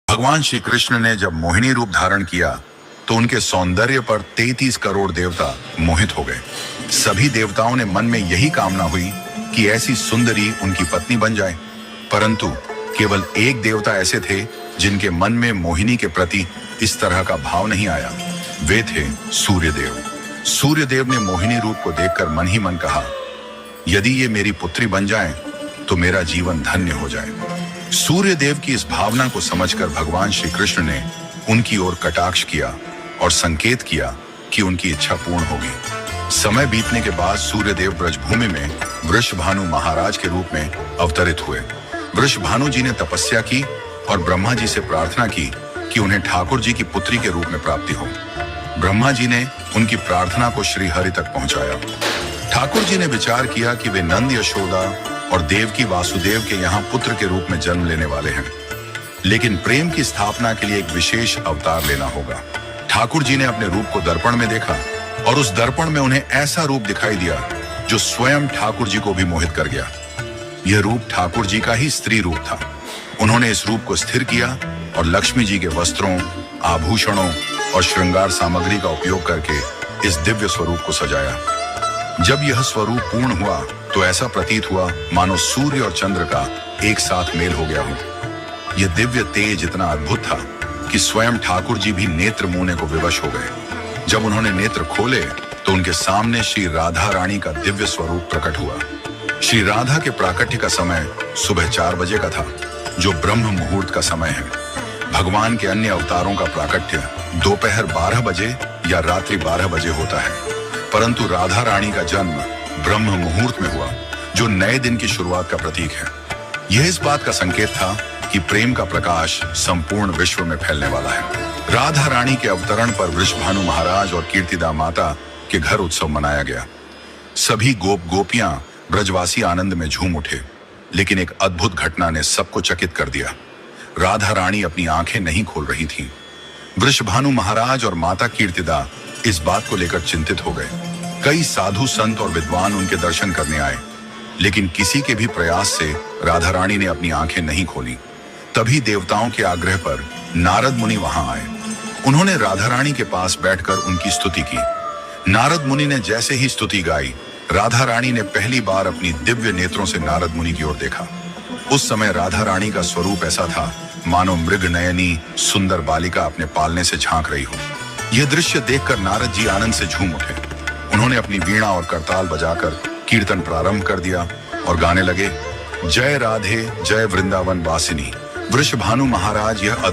भगवान श्री कृष्ण ने जब मोहिनी रूप धारण किया तो उनके सौंदर्य पर 33 करोड़ देवता मोहित हो गए। सभी देवताओं ने मन में यही कामना हुई कि ऐसी सुंदरी उनकी पत्नी बन जाए, परंतु केवल एक देवता ऐसे थे जिनके मन में मोहिनी के प्रति इस तरह का भाव नहीं आया। वे थे सूर्यदेव। सूर्यदेव ने मोहिनी रूप को देखकर मन ही मन कहा, यदि ये मेरी पुत्री बन जाए तो मेरा जीवन धन्य हो जाए। सूर्यदेव की इस भावना को समझकर भगवान श्री कृष्ण ने उनकी ओर कटाक्ष किया और संकेत किया कि उनकी इच्छा पूर्ण होगी। समय बीतने के बाद सूर्यदेव ब्रजभूमि में वृषभानु महाराज के रूप में अवतरित हुए। वृषभानु जी ने तपस्या की और ब्रह्मा जी से प्रार्थना की कि उन्हें ठाकुर जी की पुत्री के रूप में प्राप्ति हो। ब्रह्मा जी ने उनकी प्रार्थना को श्री हरि तक पहुंचाया। ठाकुर जी ने विचार किया कि वे नंद यशोदा और देवकी वासुदेव के यहाँ पुत्र के रूप में जन्म लेने वाले हैं, लेकिन प्रेम की स्थापना के लिए एक विशेष अवतार लेना होगा। ठाकुर जी ने अपने रूप को दर्पण में देखा और उस दर्पण में उन्हें ऐसा रूप दिखाई दिया जो स्वयं ठाकुर जी को भी मोहित कर गया। यह रूप ठाकुर जी का ही स्त्री रूप था। उन्होंने इस रूप को स्थिर किया और लक्ष्मी जी के वस्त्रों, आभूषणों और श्रृंगार सामग्री का उपयोग करके इस दिव्य स्वरूप को सजाया। जब यह स्वरूप पूर्ण हुआ तो ऐसा प्रतीत हुआ मानो सूर्य और चंद्र का एक साथ मेल हो गया हो। यह दिव्य तेज इतना अद्भुत था कि स्वयं ठाकुर जी भी नेत्र मूने को विवश हो गए। जब उन्होंने नेत्र खोले तो उनके सामने श्री राधा रानी का दिव्य स्वरूप प्रकट हुआ। श्री राधा के प्राकट्य का समय सुबह 4 बजे का था, जो ब्रह्म मुहूर्त का समय है। भगवान के अन्य अवतारों का प्राकट्य दोपहर 12 बजे या रात्रि 12 बजे होता है, परंतु राधा रानी का जन्म ब्रह्म मुहूर्त में हुआ, जो नए दिन की शुरुआत का प्रतीक है। यह इस बात का संकेत था कि प्रेम का प्रकाश संपूर्ण विश्व में फैलने वाला है। राधा रानी के अवतरण पर वृषभानु महाराज और कीर्तिदा माता के घर उत्सव मनाया गया। सभी गोप गोपियां ब्रजवासी आनंद में झूम उठे, लेकिन एक अद्भुत घटना ने सबको चकित कर दिया। राधा रानी अपनी आंखें नहीं खोल रही थीं। वृषभानु महाराज और माता कीर्तिदा इस बात को लेकर चिंतित हो गए। कई साधु संत और विद्वान उनके दर्शन करने आए, लेकिन किसी के भी प्रयास से राधा रानी ने अपनी आंखें नहीं खोली। तभी देवताओं के आग्रह पर नारद मुनि वहां आए। उन्होंने राधा रानी के पास बैठकर उनकी स्तुति की। नारद मुनि ने जैसे ही स्तुति गाई, राधा रानी ने पहली बार अपनी दिव्य नेत्रों से नारद मुनि की ओर देखा। उस समय राधा रानी का स्वरूप ऐसा था मानो मृग नयनी सुंदर बालिका अपने पालने से झांक रही हो। यह दृश्य देखकर नारद जी आनंद से झूम उठे। उन्होंने अपनी वीणा और करताल बजाकर कीर्तन प्रारंभ कर दिया और गाने लगे, जय राधे जय वृंदावन वासिनी। वृषभानु महाराज यह